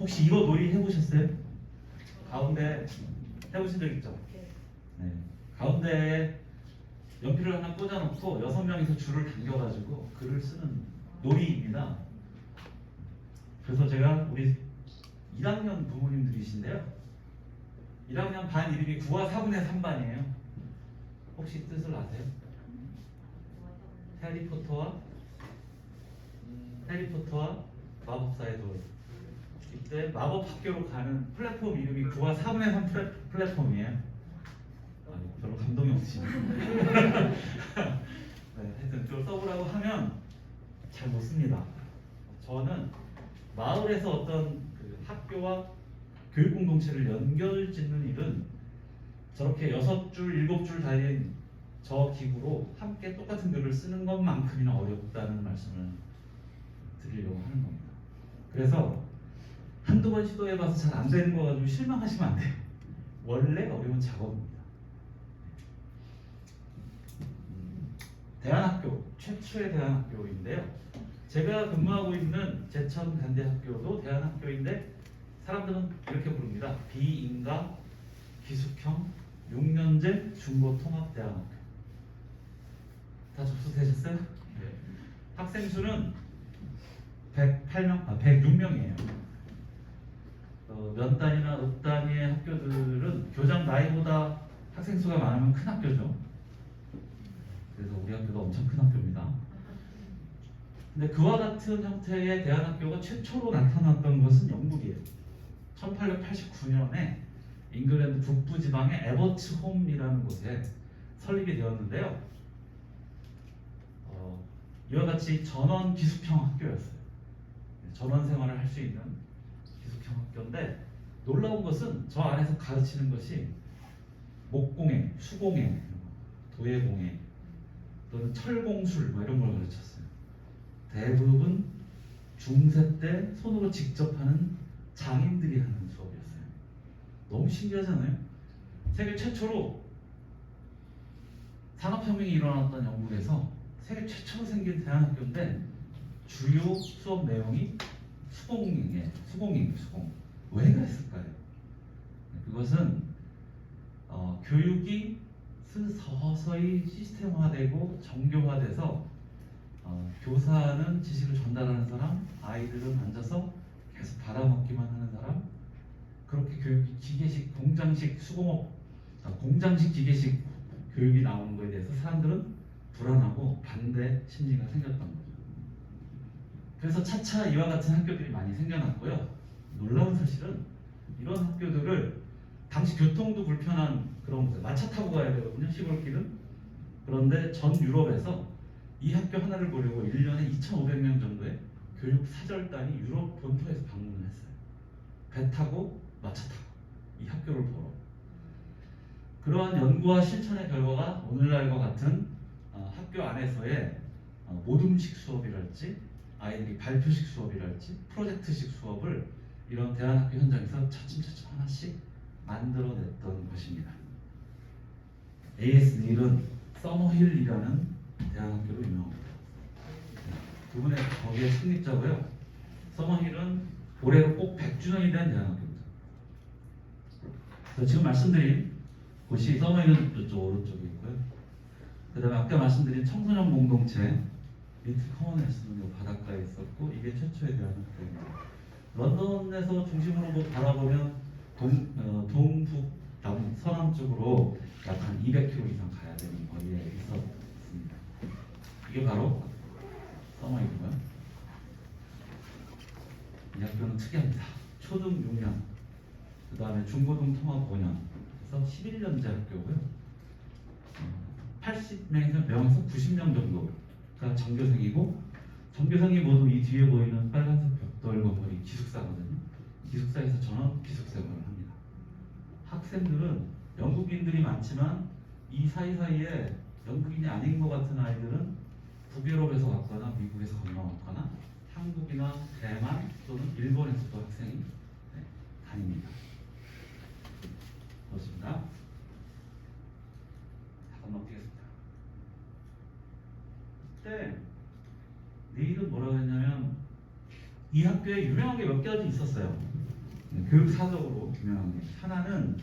혹시 이거 놀이 해보셨어요? 가운데 해보신 적 있죠? 네. 가운데에 연필을 하나 꽂아놓고 6명이서 줄을 당겨가지고 글을 쓰는 놀이입니다. 그래서 제가 우리 1학년 부모님들이신데요. 1학년 반 이름이 9와 4분의 3반이에요. 혹시 뜻을 아세요? 해리포터와 마법사의 돌. 이때 마법 학교로 가는 플랫폼 이름이 9와 4분의 3 플랫폼이에요. 아니, 별로 감동이 없으시네요. 네, 하여튼 그걸 써보라고 하면 잘 못 씁니다. 저는 마을에서 어떤 그 학교와 교육 공동체를 연결짓는 일은 저렇게 6줄, 7줄 달린 저 기구로 함께 똑같은 글을 쓰는 것만큼이나 어렵다는 말씀을 드리려고 하는 겁니다. 그래서 한두 번 시도해봐서 잘 안 되는 거 가지고 실망하시면 안 돼요. 원래 어려운 작업입니다. 대안학교, 최초의 대안학교인데요. 제가 근무하고 있는 제천간대학교도 대안학교인데 사람들은 이렇게 부릅니다. 비인가 기숙형 6년제 중고통합대안학교. 다 접수되셨어요? 네. 학생 수는 106명이에요. 면 단위나 읍 단위의 학교들은 교장 나이보다 학생 수가 많으면 큰 학교죠. 그래서 우리 학교도 엄청 큰 학교입니다. 근데 그와 같은 형태의 대안학교가 최초로 나타났던 것은 영국이에요. 1889년에 잉글랜드 북부 지방의 에버츠홈이라는 곳에 설립이 되었는데요. 이와 같이 전원 기숙형 학교였어요. 전원 생활을 할 수 있는 기숙형 학교인데 놀라운 것은 저 안에서 가르치는 것이 목공예, 수공예, 도예공예 또는 철공술 이런 걸 가르쳤어요. 대부분 중세 때 손으로 직접 하는 장인들이 하는 수업이었어요. 너무 신기하잖아요. 세계 최초로 산업혁명이 일어났던 영국에서 세계 최초로 생긴 대안학교인데 주요 수업 내용이 수공예예요. 수공. 왜 그랬을까요? 그것은 교육이 서서히 시스템화되고 정교화돼서 교사는 지식을 전달하는 사람, 아이들은 앉아서 계속 받아먹기만 하는 사람, 그렇게 교육이 기계식, 공장식 기계식 교육이 나오는 것에 대해서 사람들은 불안하고 반대 심리가 생겼던 거죠. 그래서 차차 이와 같은 학교들이 많이 생겨났고요. 놀라운 사실은 이런 학교들을 당시 교통도 불편한 그런 곳에 마차 타고 가야 되거든요. 시골길은. 그런데 전 유럽에서 이 학교 하나를 보려고 1년에 2,500명 정도의 교육 사절단이 유럽 본토에서 방문을 했어요. 배 타고 마차 타고 이 학교를 보러. 그러한 연구와 실천의 결과가 오늘날과 같은 학교 안에서의 모둠식 수업이랄지 아이들이 발표식 수업이랄지 프로젝트식 수업을 이런 대안학교 현장에서 차츰차츰 하나씩 만들어냈던 것입니다. A.S. 닐은 서머힐이라는 대안학교로 유명합니다. 두 분의 거기에 창립자고요. 서머힐은 올해로 꼭 100주년이 된 대안학교입니다. 지금 말씀드린 곳이 서머힐은 이쪽 오른쪽에 있고요. 그 다음에 아까 말씀드린 청소년 공동체 리틀 커먼헬스는 바닷가에 있었고 이게 최초의 대안학교입니다. 런던에서 중심으로 바라보면 동북 서남 쪽으로 약 한 200km 이상 가야 되는 거리에 있었습니다. 이게 바로 서머힐이고요. 이 학교는 특이합니다. 초등 6년, 그 다음에 중고등 통합 5년, 그래서 11년제 학교고요. 80명에서 90명 정도가 전교생이고, 전교생이 모두 이 뒤에 보이는 빨간색 벽돌 건물이 기숙사거든요. 기숙사에서 전원 기숙생활을 합니다. 학생들은 영국인들이 많지만 이 사이사이에 영국인이 아닌 것 같은 아이들은 북유럽에서 왔거나 미국에서 건너왔거나 한국이나 대만 또는 일본에서도 학생이 다닙니다. 그렇습니다. 다 건너뛰겠습니다. 그때 닐은 뭐라고 했냐면 이 학교에 유명한 게 몇 가지 있었어요. 교육사적으로 분명한 게 하나는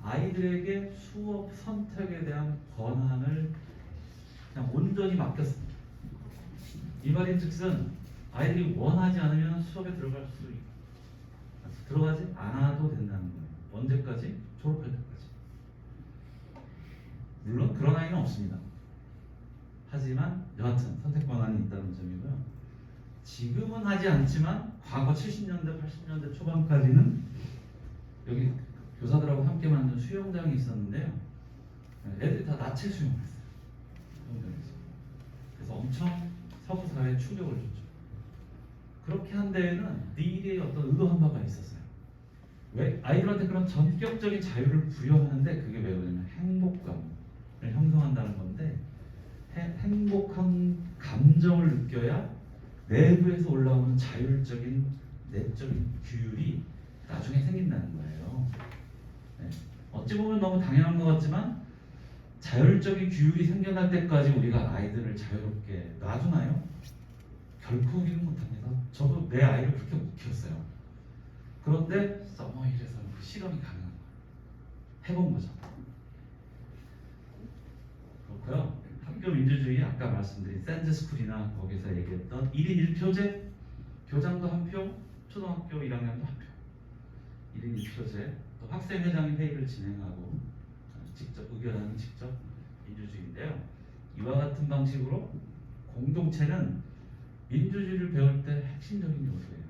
아이들에게 수업 선택에 대한 권한을 그냥 온전히 맡겼습니다. 이 말인즉슨 아이들이 원하지 않으면 수업에 들어가지 않아도 된다는 거예요. 언제까지? 졸업할 때까지. 물론 그런 아이는 없습니다. 하지만 여하튼 선택 권한이 있다는 점이고요. 지금은 하지 않지만 과거 70년대, 80년대 초반까지는 여기 교사들하고 함께 만든 수영장이 있었는데요. 애들이 다 나체 수영을 했어요. 수영장에서. 그래서 엄청 서구 사회에 충격을 줬죠. 그렇게 한 데에는 미래의 어떤 의도한 바가 있었어요. 왜? 아이들한테 그런 전격적인 자유를 부여하는데 그게 왜 그러냐면 행복감을 형성한다는 건데 행복한 감정을 느껴야 내부에서 올라오는 자율적인 내적인 규율이 나중에 생긴다는 거예요. 네. 어찌 보면 너무 당연한 것 같지만 자율적인 규율이 생겨날 때까지 우리가 아이들을 자유롭게 놔두나요? 결코 우리는 못합니다. 저도 내 아이를 그렇게 못 키웠어요. 그런데 서머힐에서 그 실험이 가능한 거예요. 해본 거죠. 그렇고요. 학교 민주주의 아까 말씀드린 샌드스쿨이나 거기서 얘기했던 1인 1표제, 교장도 한 표, 초등학교 1학년도 한 표. 1인 1표제, 또 학생회장이 회의를 진행하고 직접 의견하는 직접 민주주의인데요. 이와 같은 방식으로 공동체는 민주주의를 배울 때 핵심적인 요소예요.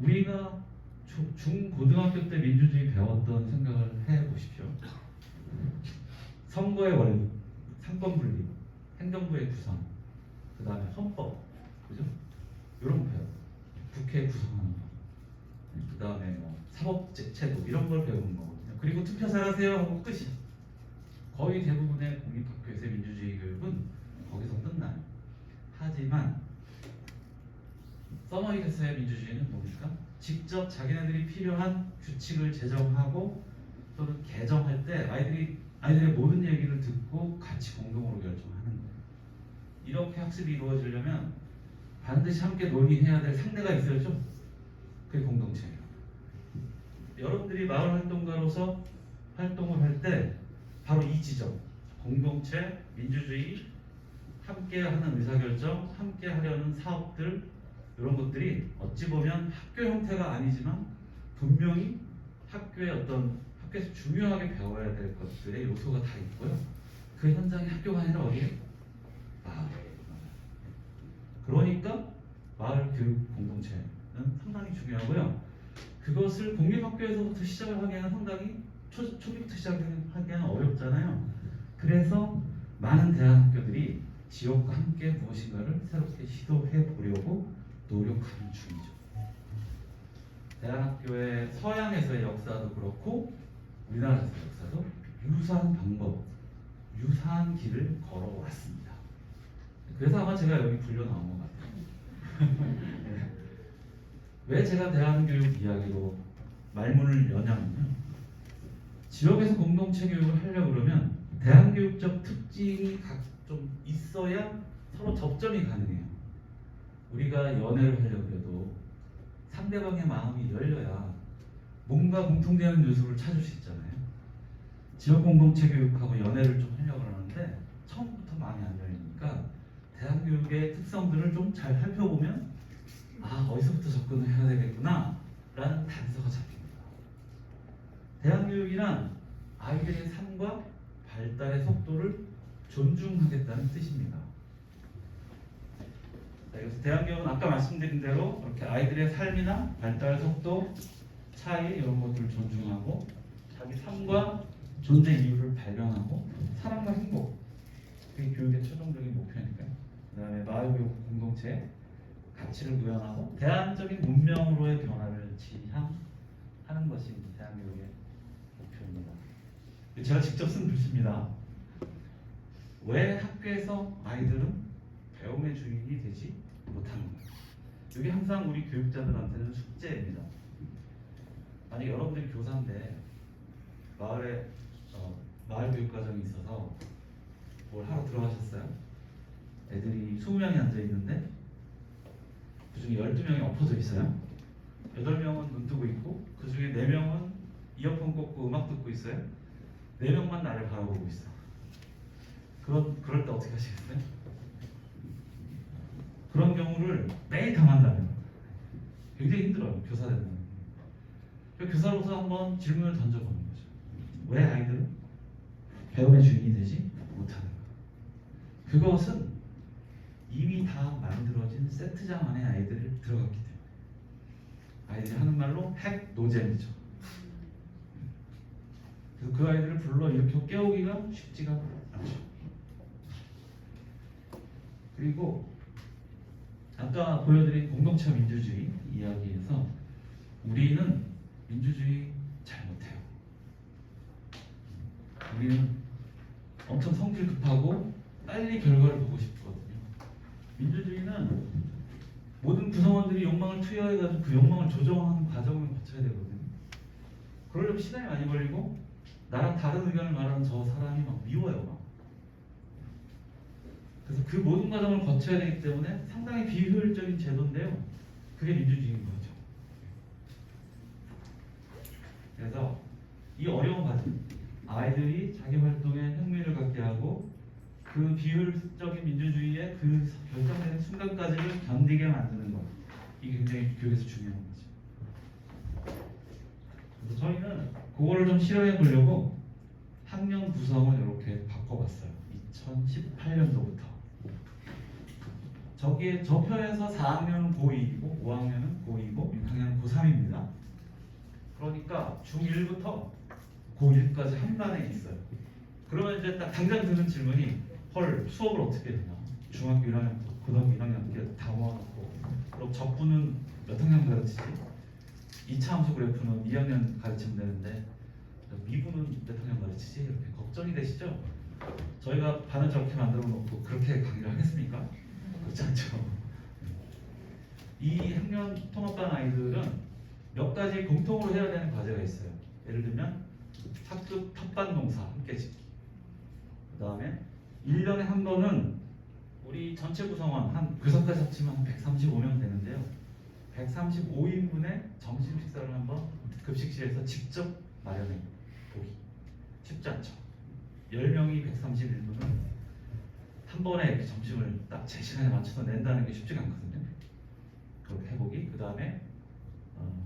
우리가 중고등학교 때 민주주의 배웠던 생각을 해보십시오. 선거의 원리, 상권 분리, 행정부의 구성, 그 다음에 헌법, 그죠? 이런 거 배워요. 국회 구성하는 거, 그 다음에 뭐 사법제도 이런 걸 배우는 거거든요. 그리고 투표 잘하세요 하고 끝이야. 거의 대부분의 공립학교에서의 민주주의 교육은 거기서 끝나요. 하지만 서머힐에서의 민주주의는 뭡니까? 직접 자기네들이 필요한 규칙을 제정하고 또는 개정할 때 아이들의 모든 얘기를 듣고 같이 공동으로 결정하는 거예요. 이렇게 학습이 이루어지려면 반드시 함께 논의해야 될 상대가 있어야죠. 그게 공동체예요. 여러분들이 마을 활동가로서 활동을 할 때 바로 이 지점, 공동체, 민주주의, 함께하는 의사결정, 함께하려는 사업들 이런 것들이 어찌 보면 학교 형태가 아니지만 분명히 학교에서 중요하게 배워야 될 것들의 요소가 다 있고요. 그 현장이 학교가 아니라 어디예요? 마을이에요. 그러니까 마을 교육 공동체는 상당히 중요하고요. 그것을 공립학교에서부터 시작을 하기에는 상당히 초기부터 시작하기에는 어렵잖아요. 그래서 많은 대학교들이 지역과 함께 무엇인가를 새롭게 시도해 보려고 노력하는 중이죠. 대한학교의 서양에서의 역사도 그렇고 우리나라에서의 역사도 유사한 방법, 유사한 길을 걸어왔습니다. 그래서 아마 제가 여기 불려 나온 것 같아요. 네. 왜 제가 대한교육 이야기로 말문을 여냐면요. 지역에서 공동체 교육을 하려고 그러면 대한교육적 특징이 좀 있어야 서로 접점이 가능해요. 우리가 연애를 하려고 해도 상대방의 마음이 열려야 뭔가 공통되는 요소를 찾을 수 있잖아요. 지역 공동체 교육하고 연애를 좀 하려고 하는데 처음부터 마음이 안 열리니까 대한교육의 특성들을 좀 잘 살펴보면 어디서부터 접근을 해야 되겠구나 라는 단서가 잡힙니다. 대한교육이란 아이들의 삶과 발달의 속도를 존중하겠다는 뜻입니다. 그래서 대한교육은 아까 말씀드린 대로 이렇게 아이들의 삶이나 발달 속도, 차이 이런 것들을 존중하고 자기 삶과 존재 이유를 발견하고 사랑과 행복, 그게 교육의 최종적인 목표니까요. 그 다음에 마을교육 공동체 가치를 구현하고 대안적인 문명으로의 변화를 지향하는 것이 대한교육의 목표입니다. 제가 직접 쓴 글씨입니다. 왜 학교에서 아이들은 배움의 주인이 되지 못하는가? 이게 항상 우리 교육자들한테는 숙제입니다. 만약 여러분들이 교사인데 마을 교육 과정이 있어서 뭘 하러 들어가셨어요? 애들이 20명이 앉아 있는데 그중에 12명이 엎어져 있어요. 8명은 눈 뜨고 있고 그 중에 4명은 이어폰 꽂고 음악 듣고 있어요. 4명만 나를 바라보고 있어. 그럴 때 어떻게 하시겠어요? 그런 경우를 매일 당한다면 굉장히 힘들어요. 교사 되는. 교사로서 한번 질문을 던져보는 거죠. 왜 아이들은 배움의 주인이 되지 못하는가? 그것은 이미 다 만들어진 세트장 안에 아이들이 들어갔기 때문에 아이들이 하는 말로 핵 노잼이죠. 그래서 그 아이들을 불러 일으켜 깨우기가 쉽지가 않죠. 그리고 아까 보여드린 공동체 민주주의 이야기에서 우리는 민주주의 잘 못해요. 우리는 엄청 성질 급하고 빨리 결과를 보고 싶거든요. 민주주의는 모든 구성원들이 욕망을 투여해가지고 그 욕망을 조정하는 과정을 거쳐야 되거든요. 그러려면 시간이 많이 걸리고 나랑 다른 의견을 말하는 저 사람이 막 미워요. 막. 그래서 그 모든 과정을 거쳐야 되기 때문에 상당히 비효율적인 제도인데요. 그게 민주주의인 거죠. 그래서 이 어려운 과정, 아이들이 자기 활동에 흥미를 갖게 하고 그 비효율적인 민주주의의 그 결정되는 순간까지를 견디게 만드는 것, 이게 굉장히 교육에서 중요한 거죠. 그래서 저희는 그거를 좀 실험해 보려고 학년 구성을 이렇게 바꿔봤어요. 2018년도부터. 저기에 저 편에서 4학년은 고2이고 5학년은 고2고 6학년은 고3입니다. 그러니까 중1부터 고1까지 한 반에 있어요. 그러면 이제 딱 당장 드는 질문이 헐 수업을 어떻게 되냐. 중학교 1학년부터 고등학교 1학년 이렇게 다 모아놓고 그럼 적분은 몇 학년 가르치지? 2차 함수 그래프는 2학년 가르치면 되는데 미분은 몇 학년 가르치지? 이렇게 걱정이 되시죠? 저희가 반을 저렇게 만들어 놓고 그렇게 강의를 하겠습니까? 그렇지 않죠. 이 학년 통합반 아이들은 몇 가지 공통으로 해야 되는 과제가 있어요. 예를 들면 학급 텃밭 농사 함께 짓기. 그 다음에 1년에 한 번은 우리 전체 구성원 한 교사까지 합치면 한 135명 되는데요. 135인분의 점심 식사를 한번 급식실에서 직접 마련해 보기. 쉽지 않죠. 10명이 131분을 한 번에 이렇게 점심을 딱 제 시간에 맞춰서 낸다는 게 쉽지가 않거든요. 그렇게 해보기. 그 다음에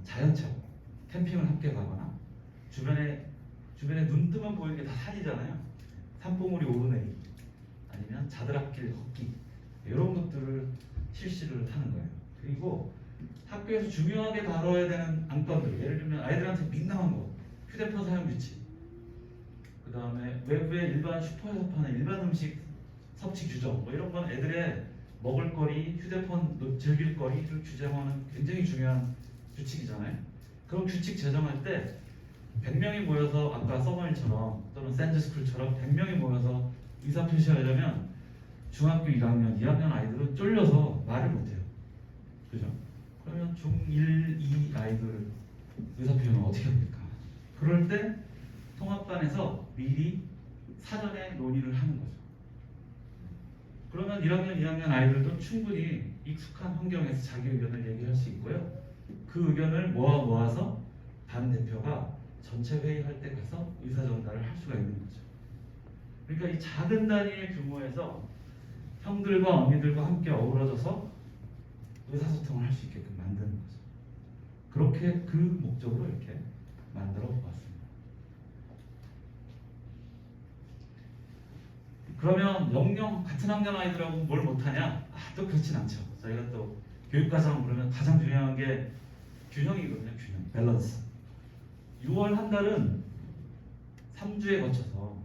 자연체험, 캠핑을 함께 가거나 주변에 눈 뜨면 보이는 게 다 산이잖아요. 산봉우리 오르내리기 아니면 자드락길 걷기 이런 것들을 실시를 하는 거예요. 그리고 학교에서 중요하게 다뤄야 되는 안건들, 예를 들면 아이들한테 민감한 거, 휴대폰 사용 규칙, 그 다음에 외부의 일반 슈퍼에서 파는 일반 음식 섭취 규정, 뭐 이런 건 애들의 먹을거리, 휴대폰 즐길거리를 규정하는 굉장히 중요한 규칙이잖아요. 그런 규칙 제정할 때 100명이 모여서 아까 서머일처럼 또는 샌드스쿨처럼 100명이 모여서 의사표시하려면 중학교 1학년, 2학년 아이들은 쫄려서 말을 못해요. 그죠? 그러면 중1, 2 아이들 의사표현을 어떻게 합니까? 그럴 때 통합반에서 미리 사전에 논의를 하는 거죠. 그러면 1학년, 2학년 아이들도 충분히 익숙한 환경에서 자기 의견을 얘기할 수 있고요. 그 의견을 모아서 반 대표가 전체 회의할 때 가서 의사 전달을 할 수가 있는 거죠. 그러니까 이 작은 단위의 규모에서 형들과 언니들과 함께 어우러져서 의사소통을 할 수 있게끔 만드는 거죠. 그렇게 그 목적으로 이렇게 만들어 보았습니다. 그러면 영영 같은 학년 아이들하고 뭘 못하냐? 또 그렇진 않죠. 저희가 또 교육과정 그러면 가장 중요한 게 균형이거든요. 균형, 밸런스. 6월 한 달은 3주에 거쳐서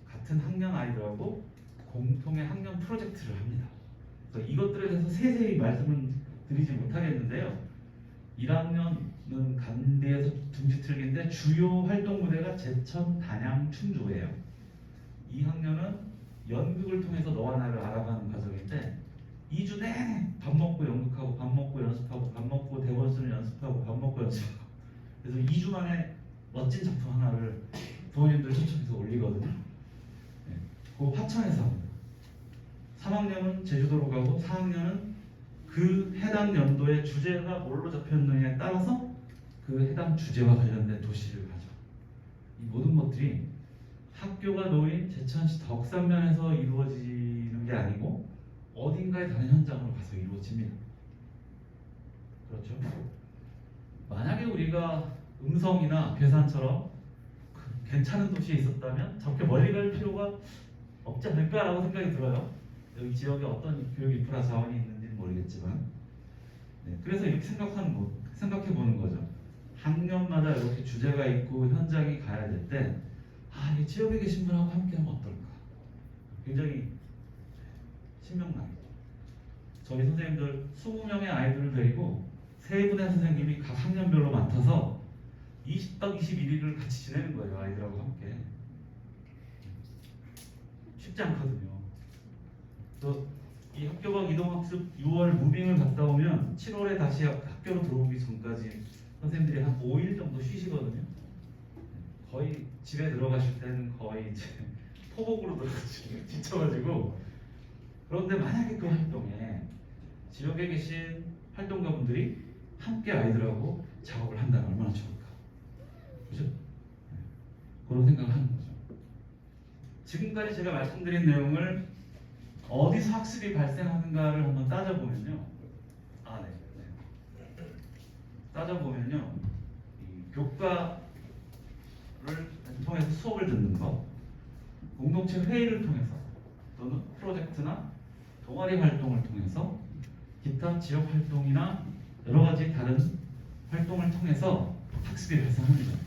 같은 학년 아이들하고 공통의 학년 프로젝트를 합니다. 그래서 이것들에 대해서 세세히 말씀은 드리지 못하겠는데요. 1학년은 간대에서 둥지틀기인데 주요 활동 무대가 제천, 단양, 충주예요. 2학년은 연극을 통해서 너와 나를 알아가는 과정인데 2주 내내 밥 먹고 연극하고 밥 먹고 연습하고 밥 먹고 대본 쓰는 연습하고 밥 먹고 연습하고 그래서 2주 만에 멋진 작품 하나를 부모님들 초청해서 올리거든요. 네. 그 화천에서 합니다. 3학년은 제주도로 가고 4학년은 그 해당 연도의 주제가 뭘로 잡혔느냐에 따라서 그 해당 주제와 관련된 도시를 가죠. 이 모든 것들이 학교가 놓인 제천시 덕산면에서 이루어지는 게 아니고 어딘가의 다른 현장으로 가서 이루어집니다. 그렇죠? 만약에 우리가 음성이나 괴산처럼 괜찮은 도시에 있었다면 저렇게 멀리 갈 필요가 없지 않을까라고 생각이 들어요. 여기 지역에 어떤 교육 인프라 자원이 있는지는 모르겠지만, 네, 그래서 이렇게 생각해 보는 거죠. 학년마다 이렇게 주제가 있고 현장이 가야 될 때, 이 지역에 계신 분하고 함께하면 어떨까? 굉장히 신명나게. 저희 선생님들 20명의 아이들을 데리고 3분의 선생님이 각 학년별로 맡아서 20박 21일을 같이 지내는 거예요. 아이들하고 함께. 쉽지 않거든요. 또 이 학교 밖 이동학습 6월 무빙을 갔다 오면 7월에 다시 학교로 들어오기 전까지 선생님들이 한 5일 정도 쉬시거든요. 거의 집에 들어가실 때는 거의 이제 포복으로 들어가시고 지쳐가지고. 그런데 만약에 그 활동에 지역에 계신 활동가분들이 함께 아이들하고 작업을 한다면 얼마나 좋을까? 그죠? 그런 생각을 하는 거죠. 지금까지 제가 말씀드린 내용을 어디서 학습이 발생하는가를 한번 따져보면요. 따져보면요. 이 교과를 통해서 수업을 듣는 것, 공동체 회의를 통해서 또는 프로젝트나 동아리 활동을 통해서 기타 지역 활동이나 여러 가지 다른 활동을 통해서 학습이 발생합니다.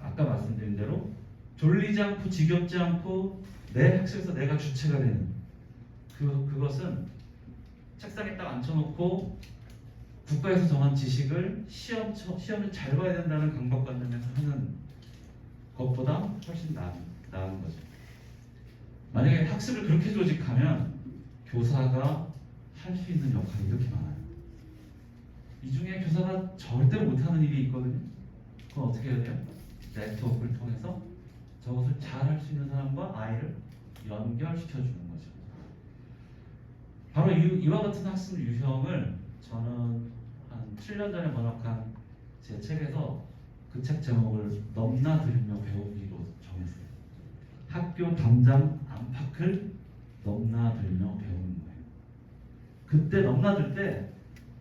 아까 말씀드린 대로 졸리지 않고 지겹지 않고 내 학습에서 내가 주체가 되는 그것은 책상에 딱 앉혀놓고 국가에서 정한 지식을 시험을 잘 봐야 된다는 강박관념에서 하는 것보다 훨씬 나은 거죠. 만약에 학습을 그렇게 조직하면 교사가 할 수 있는 역할이 이렇게 많아요. 이 중에 교사가 절대로 못하는 일이 있거든요. 그건 어떻게 해야 돼요? 네트워크를 통해서 저것을 잘 할 수 있는 사람과 아이를 연결시켜주는 거죠. 바로 이와 같은 학습 유형을 저는 한 7년 전에 번역한 제 책에서 그 책 제목을 넘나들며 배우기로 정했어요. 학교 담장 안팎을 넘나들며 배우는 거예요. 그때 넘나들 때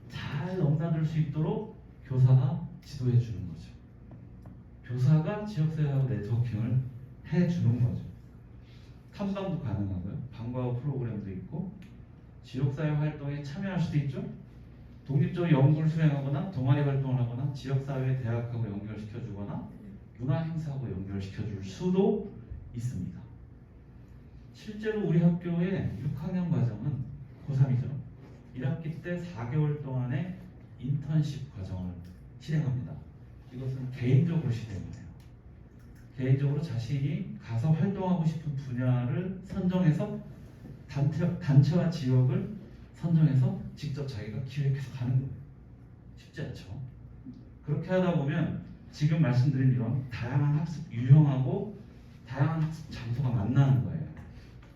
잘 넘나들 수 있도록 교사가 지도해 주는 거죠. 교사가 지역사회하고 네트워킹을 해주는 거죠. 탐방도 가능하고요. 방과후 프로그램도 있고 지역사회 활동에 참여할 수도 있죠. 독립적으로 연구를 수행하거나 동아리 활동을 하거나 지역사회 대학하고 연결시켜주거나 문화행사하고 연결시켜줄 수도 있습니다. 실제로 우리 학교의 6학년 과정은 고3이죠. 1학기 때 4개월 동안의 인턴십 과정을 실행합니다. 이것은 개인적으로 실행을 해요. 개인적으로 자신이 가서 활동하고 싶은 분야를 선정해서 단체와 지역을 선정해서 직접 자기가 기획해서 가는 거예요. 쉽지 않죠. 그렇게 하다 보면 지금 말씀드린 이런 다양한 학습 유형하고 다양한 학습 장소가 만나는 거예요.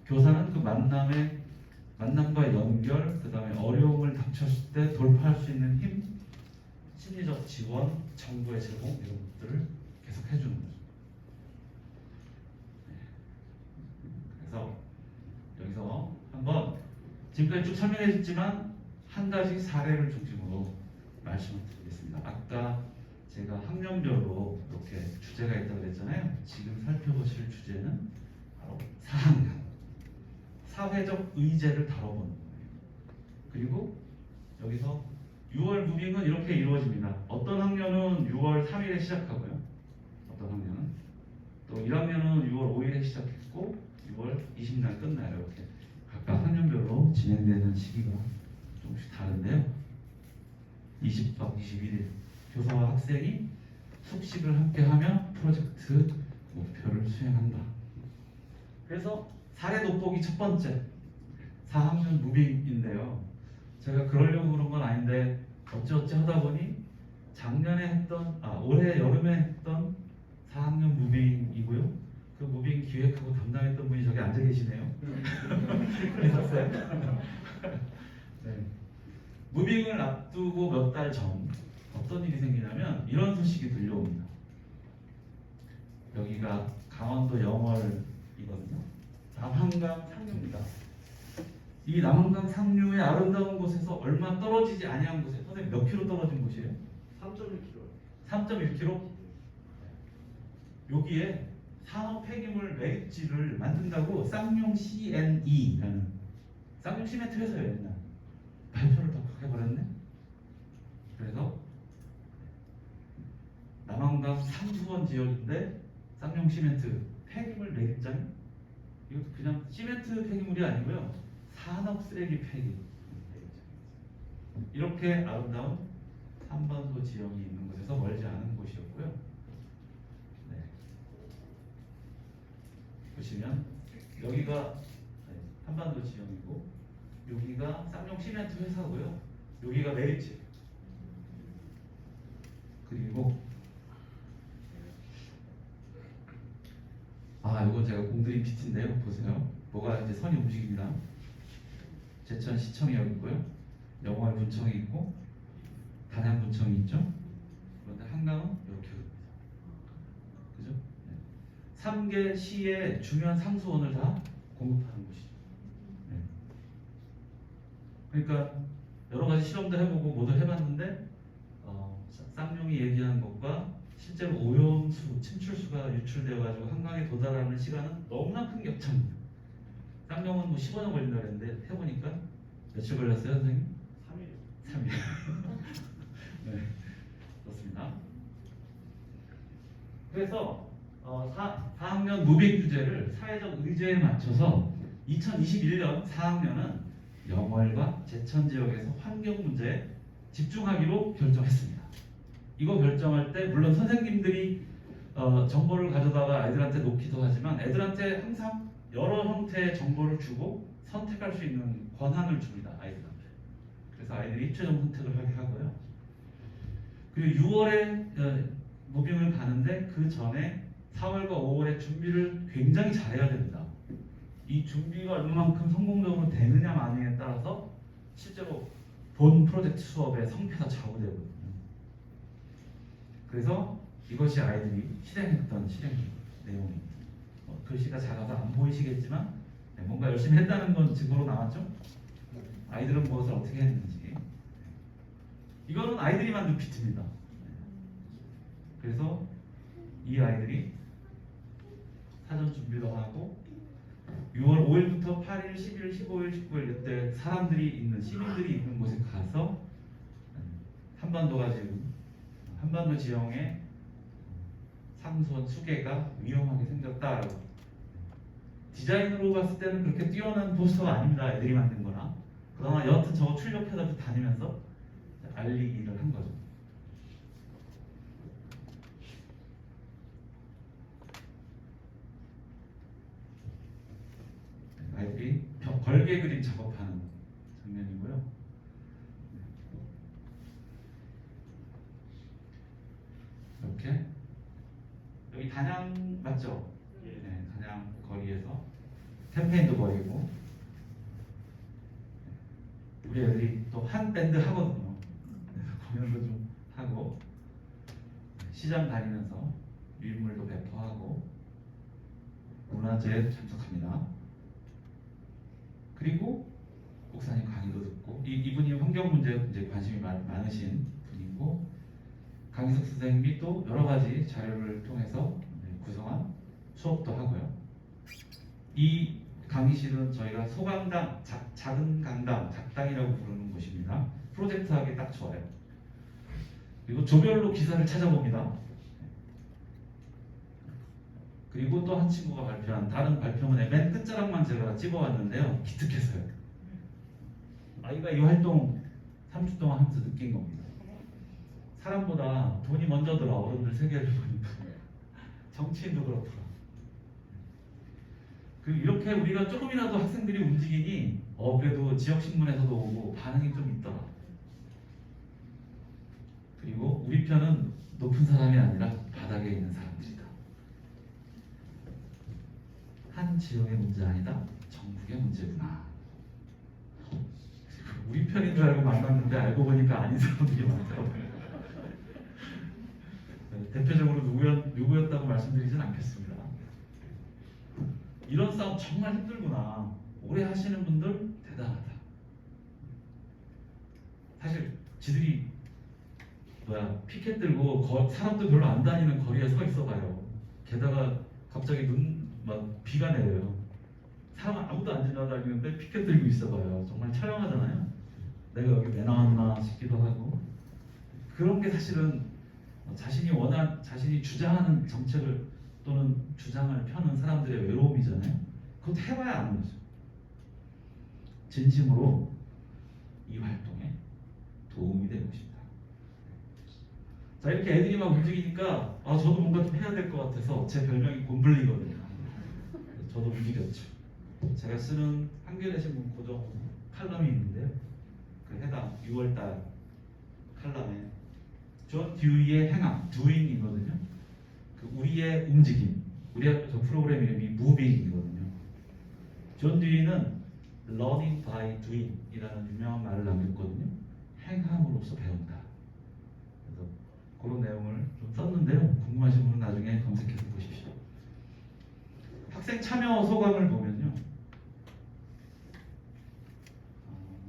교사는 그 만남과 연결, 그 다음에 어려움을 닥쳤을 때 돌파할 수 있는 힘, 심리적 지원, 정보의 제공 이런 것들을 계속 해주는 거죠. 그래서 여기서 한번 지금까지 쭉 설명했지만 한 가지 사례를 중심으로 말씀을 드리겠습니다. 아까 제가 학년별로 이렇게 주제가 있다고 그랬잖아요. 지금 살펴보실 주제는 바로 4학년 사회적 의제를 다뤄보는 거예요. 그리고 여기서 6월 무빙은 이렇게 이루어집니다. 어떤 학년은 6월 3일에 시작하고요. 어떤 학년은 또 1학년은 6월 5일에 시작했고 6월 20일 끝나요. 이렇게 각각 학년별로 진행되는 시기가 조금씩 다른데요. 20박 21일 교사와 학생이 숙식을 함께하며 프로젝트 목표를 수행한다. 그래서 사례 돋보기 첫 번째 4학년 무빙인데요. 제가 그러려고 그런 건 아닌데 어찌어찌 하다 보니 올해 여름에 했던 4학년 무빙이고요. 그 무빙 기획하고 담당했던 분이 저기 앉아 계시네요. 있었어요. 네. 무빙을 앞두고 몇 달 전 어떤 일이 생기냐면 이런 소식이 들려옵니다. 여기가 강원도 영월이거든요. 남한강 상류입니다. 이 남한강 상류의 아름다운 곳에서 얼마 떨어지지 아니한 곳에 선생님 몇 킬로 떨어진 곳이에요? 3.1kg. 3.1킬로? 여기에 산업 폐기물 매립지를 만든다고 쌍용 CNE라는 쌍용 시멘트 회사예요. 옛날 발표를 더 해버렸네. 그래서 남한강 상수원 지역인데 쌍용 시멘트 폐기물 매립장, 이것도 그냥 시멘트 폐기물이 아니고요, 산업 쓰레기 폐기 매립장. 이렇게 아름다운 한반도 지형이 있는 곳에서 멀지 않은 곳이었고요. 네. 보시면 여기가 한반도 지형이고 여기가 쌍용 시멘트 회사고요. 여기가 매립지. 그리고 이건 제가 공들인 PT인데요. 보세요. 뭐가 이제 선이 움직입니다. 제천시청이 여기 있고요. 영월군청이 있고 단양군청이 있죠. 그런데 한강은 이렇게 흐릅니다. 그죠? 네. 3개 시의 중요한 상수원을 다 공급하는 곳이죠. 네. 그러니까 여러 가지 실험도 해보고 모두 해봤는데 쌍용이 얘기한 것과 실제로 오염수, 침출수가 유출되어가지고 한강에 도달하는 시간은 너무나 큰 격차입니다. 쌍용은 뭐 15년 걸린다고 했는데 해보니까 며칠 걸렸어요, 선생님? 3일. 3일. 네, 그렇습니다. 그래서 4학년 무빙 규제를 사회적 의제에 맞춰서 2021년 4학년은 영월과 제천 지역에서 환경 문제에 집중하기로 결정했습니다. 이거 결정할 때 물론 선생님들이 정보를 가져다가 아이들한테 놓기도 하지만 애들한테 항상 여러 형태의 정보를 주고 선택할 수 있는 권한을 줍니다. 아이들한테. 그래서 아이들이 최종 선택을 하게 하고요. 그리고 6월에 무빙을 가는데 그 전에 4월과 5월에 준비를 굉장히 잘해야 됩니다. 이 준비가 얼마만큼 성공적으로 되느냐 마느냐에 따라서 실제로 본 프로젝트 수업의 성패가 좌우되거든요. 그래서 이것이 아이들이 실행했던 실행 내용입니다. 글씨가 작아서 안 보이시겠지만 뭔가 열심히 했다는 건 증거로 나왔죠? 아이들은 무엇을 어떻게 했는지. 이거는 아이들이 만든 PT입니다. 그래서 이 아이들이 사전 준비도 하고 6월 5일부터 8일, 10일, 15일, 19일 이때 사람들이 있는 시민들이 있는 곳에 가서 한반도가 지금 한반도 지형의 상수원 수계가 위험하게 생겼다라고. 디자인으로 봤을 때는 그렇게 뛰어난 포스터가 아닙니다. 애들이 만든 거나. 그러나 여하튼 저거 출력해서 다니면서 알리기를 한 거죠. 아이들이 걸개 그림 작업하는 장면이고요. 이렇게 여기 단양 맞죠? 네, 단양 거리에서 캠페인도 벌이고 우리 애들이 또 한 밴드 하거든요. 그래서 공연도 좀 하고 시장 다니면서 유인물도 배포하고 문화제에 참석합니다. 그리고 목사님 강의도 듣고 이분이 환경 문제에 이제 관심이 많으신 분이고 강희석 선생님이 또 여러 가지 자료를 통해서 구성한 수업도 하고요. 이 강의실은 저희가 소강당, 작은 강당, 작당이라고 부르는 곳입니다. 프로젝트하기 딱 좋아요. 그리고 조별로 기사를 찾아봅니다. 그리고 또 한 친구가 발표한 다른 발표문의 맨 끝자락만 제가 찍어왔는데요. 기특해서요. 아이가 이 활동 3주 동안 하면서 느낀 겁니다. 사람보다 돈이 먼저더라. 어른들 세계를 보니까. 정치인도 그렇더라. 이렇게 우리가 조금이라도 학생들이 움직이니 그래도 지역신문에서도 오고 반응이 좀 있더라. 그리고 우리 편은 높은 사람이 아니라 바닥에 있는 사람들이다. 한 지역의 문제 아니다. 전국의 문제구나. 우리 편이 선배인 줄 알고 만났는데 알고 보니까 아닌 사람들이 많더라고요. 네, 대표적으로 누구였다고 말씀드리진 않겠습니다. 이런 싸움 정말 힘들구나. 오래 하시는 분들 대단하다. 사실 지들이 피켓 들고 사람도 별로 안 다니는 거리에 서 있어봐요. 게다가 갑자기 비가 내려요. 사람 아무도 안 지나다니는데 피켓 들고 있어봐요. 정말 촬영하잖아요. 내가 여기 왜 나왔나 싶기도 하고. 그런 게 사실은 자신이 주장하는 정책을 또는 주장을 펴는 사람들의 외로움이잖아요. 그것도 해봐야 아는 거죠. 진심으로 이 활동에 도움이 되고 싶다. 자, 이렇게 애들이 막 움직이니까 저도 뭔가 좀 해야 될 것 같아서 제 별명이 곰블리거든요. 저도 움직였죠. 제가 쓰는 한겨레 신문 고정 칼럼이 있는데요. 그 해당 6월달 칼럼에 존 듀이의 행함, doing이거든요. 그 우리의 움직임, 우리의 저 프로그램 이름이 moving이거든요. 존 듀이는 learning by doing이라는 유명한 말을 남겼거든요. 행함으로써 배운다. 그래서 그런 내용을 좀 썼는데요. 궁금하신 분은 나중에 검색해서 보십시오. 학생 참여 소감을 보면요.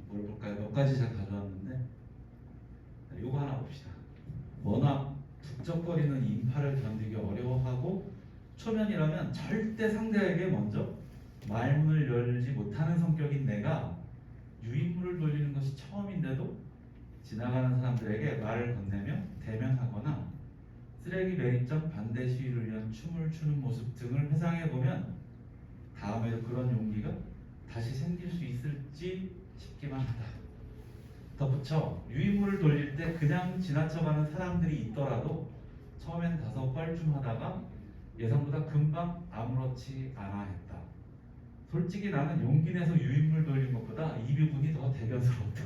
뭘 볼까요? 몇 가지 제가 가져왔는데 요거 하나 봅시다. 워낙 북적거리는 인파를 견디기 어려워하고 초면이라면 절대 상대에게 먼저 말문을 열지 못하는 성격인 내가 유인물을 돌리는 것이 처음인데도 지나가는 사람들에게 말을 건네며 대면하거나 쓰레기 매립장 반대 시위를 위한 춤을 추는 모습 등을 회상해보면 다음에도 그런 용기가 다시 생길 수 있을지 싶기만 하다. 덧붙여 유인물을 돌릴 때 그냥 지나쳐가는 사람들이 있더라도 처음엔 다소 뻘쭘하다가 예상보다 금방 아무렇지 않아 했다. 솔직히 나는 용기 내서 유인물 돌린 것보다 이 부분이 더 대견스럽다.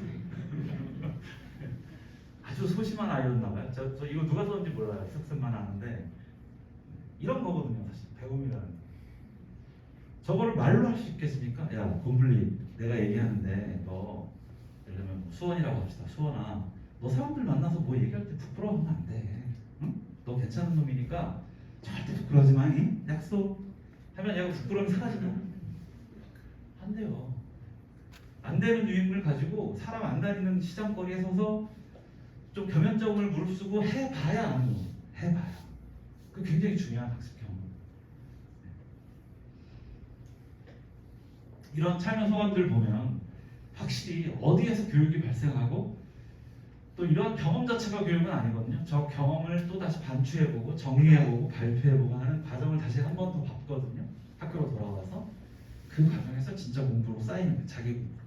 아주 소심한 아이였나봐요. 저 이거 누가 썼는지 몰라요. 쓱쓱만 아는데 이런 거거든요. 사실 배움이라는 거. 저거를 말로 할 수 있겠습니까? 야 곰블리, 내가 얘기하는데 너 예를 들면 수원이라고 합시다. 수원아, 너 사람들 만나서 뭐 얘기할 때 부끄러워하면 안 돼. 응? 너 괜찮은 놈이니까 절대 부끄러워하지 마. 응? 약속. 하면 얘가 부끄러움이 사라지나? 안 돼요. 안 되는 유인물 가지고 사람 안 다니는 시장거리에 서서 좀 겸연쩍음을 무릅쓰고 해봐야 아는 거. 해봐야. 그 굉장히 중요한 학습 경험. 이런 참여 소감들 보면 확실히 어디에서 교육이 발생하고 또 이런 경험 자체가 교육은 아니거든요. 저 경험을 또 다시 반추해보고 정리해보고 발표해보고 하는 과정을 다시 한 번 더 봤거든요. 학교로 돌아와서 그 과정에서 진짜 공부로 쌓이는 거예요. 자기 공부로.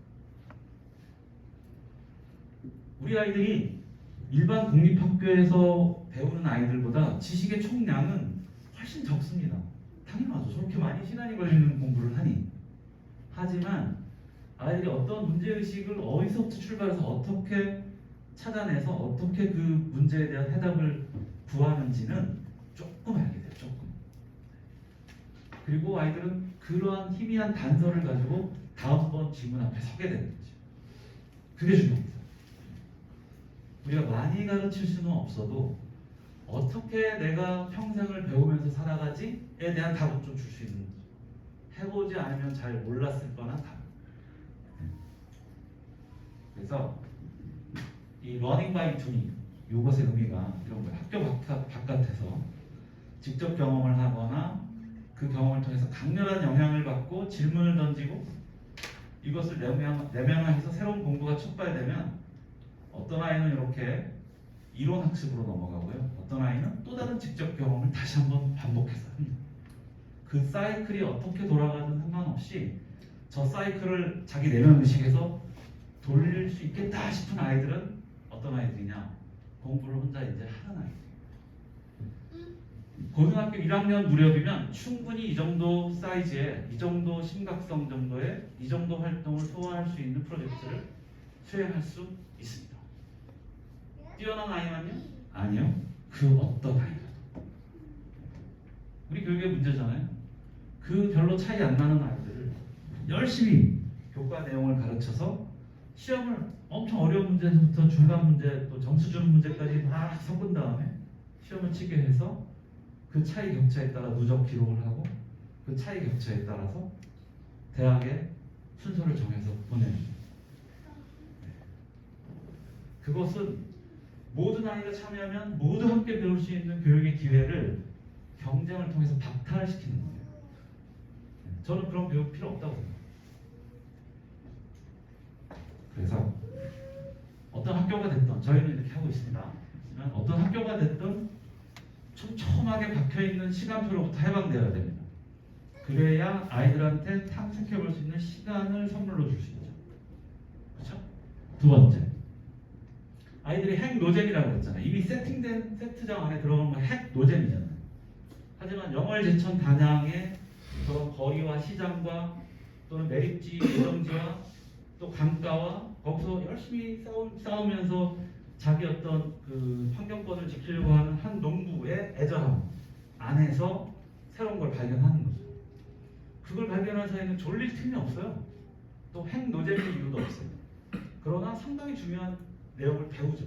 우리 아이들이 일반 공립학교에서 배우는 아이들보다 지식의 총량은 훨씬 적습니다. 당연하죠. 저렇게 많이 시간이 걸리는 공부를 하니. 하지만 아이들이 어떤 문제의식을 어디서부터 출발해서 어떻게 찾아내서 어떻게 그 문제에 대한 해답을 구하는지는 조금 알게 돼요. 조금. 그리고 아이들은 그러한 희미한 단서를 가지고 다음번 질문 앞에 서게 되는 거죠. 그게 중요합니다. 우리가 많이 가르칠 수는 없어도 어떻게 내가 평생을 배우면서 살아가지에 대한 답은 좀 줄 수 있는 거죠. 해보지 않으면 잘 몰랐을 뻔한 답. 그래서 이 learning by doing, 이것의 의미가 이런 거예요. 학교 바깥에서 직접 경험을 하거나 그 경험을 통해서 강렬한 영향을 받고 질문을 던지고 이것을 내면화해서 새로운 공부가 촉발되면 어떤 아이는 이렇게 이론 학습으로 넘어가고요. 어떤 아이는 또 다른 직접 경험을 다시 한번 반복해서 합니다. 그 사이클이 어떻게 돌아가든 상관없이 저 사이클을 자기 내면 의식에서 돌릴 수 있겠다 싶은 아이들은 어떤 아이들이냐? 공부를 혼자 이제 하는 아이들. 고등학교 1학년 무렵이면 충분히 이 정도 사이즈의, 이 정도 심각성 정도의, 이 정도 활동을 소화할 수 있는 프로젝트를 수행할 수 있습니다. 뛰어난 아이만요? 아니요. 그 어떤 아이라도. 우리 교육의 문제잖아요. 그 별로 차이 안 나는 아이들을 열심히 교과 내용을 가르쳐서 시험을 엄청 어려운 문제부터 중간 문제 또 점수 주는 문제까지 막 섞은 다음에 시험을 치게 해서 그 차이 격차에 따라 누적 기록을 하고 그 차이 격차에 따라서 대학의 순서를 정해서 보내는 거예요. 그것은 모든 아이가 참여하면 모두 함께 배울 수 있는 교육의 기회를 경쟁을 통해서 박탈시키는 거예요. 저는 그런 교육 필요 없다고 생각해요. 그래서 어떤 학교가 됐든 저희는 이렇게 하고 있습니다. 어떤 학교가 됐든 촘촘하게 박혀있는 시간표로부터 해방되어야 됩니다. 그래야 아이들한테 탐색해볼 수 있는 시간을 선물로 줄 수 있죠. 그렇죠? 두 번째, 아이들이 핵 노잼이라고 했잖아요. 이미 세팅된 세트장 안에 들어가는 건 핵 노잼이잖아요. 하지만 영월제천 단양의 그런 거리와 시장과 또는 매립지, 예정지와 또 강가와 거기서 열심히 싸우면서 자기 어떤 그 환경권을 지키려고 하는 한 농부의 애절함 안에서 새로운 걸 발견하는 거죠. 그걸 발견한 사이는 졸릴 틈이 없어요. 또 핵 노잼일 이유도 없어요. 그러나 상당히 중요한 내용을 배우죠.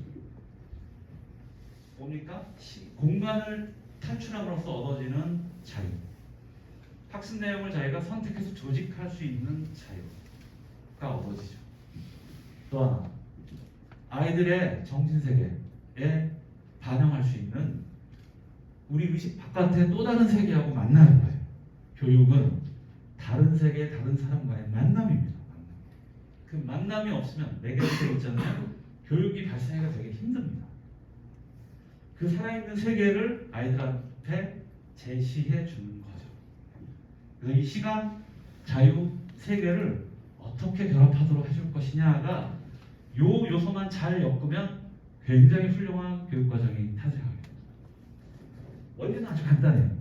뭡니까? 공간을 탈출함으로써 얻어지는 자유. 학습 내용을 자기가 선택해서 조직할 수 있는 자유가 얻어지죠. 또 하나, 아이들의 정신세계에 반영할 수 있는 우리 의식 바깥의 또 다른 세계하고 만나는 거예요. 교육은 다른 세계, 다른 사람과의 만남입니다. 그 만남이 없으면 매개체 있잖아요. 교육이 발생하기가 되게 힘듭니다. 그 살아있는 세계를 아이들한테 제시해 주는 거죠. 그래서 이 시간, 자유, 세계를 어떻게 결합하도록 해줄 것이냐가 요 요소만 잘 엮으면 굉장히 훌륭한 교육과정이 탄생합니다. 원리는 아주 간단해요.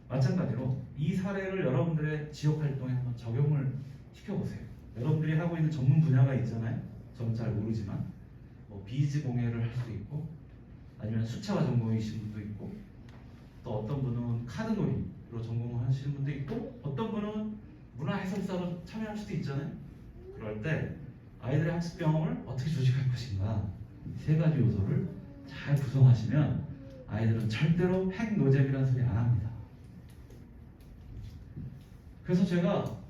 마찬가지로 이 사례를 여러분들의 지역 활동에 한번 적용을 시켜보세요. 여러분들이 하고 있는 전문 분야가 있잖아요. 저는 잘 모르지만 뭐 비즈 공예를 할 수도 있고 아니면 수채화 전공이신 분도 있고 또 어떤 분은 카드놀이로 전공을 하시는 분도 있고 어떤 분은 문화 해설사로 참여할 수도 있잖아요. 그럴 때 아이들의 학습 경험을 어떻게 조직할 것인가 세 가지 요소를 잘 구성하시면 아이들은 절대로 핵 노잼이라는 소리 안 합니다. 그래서 제가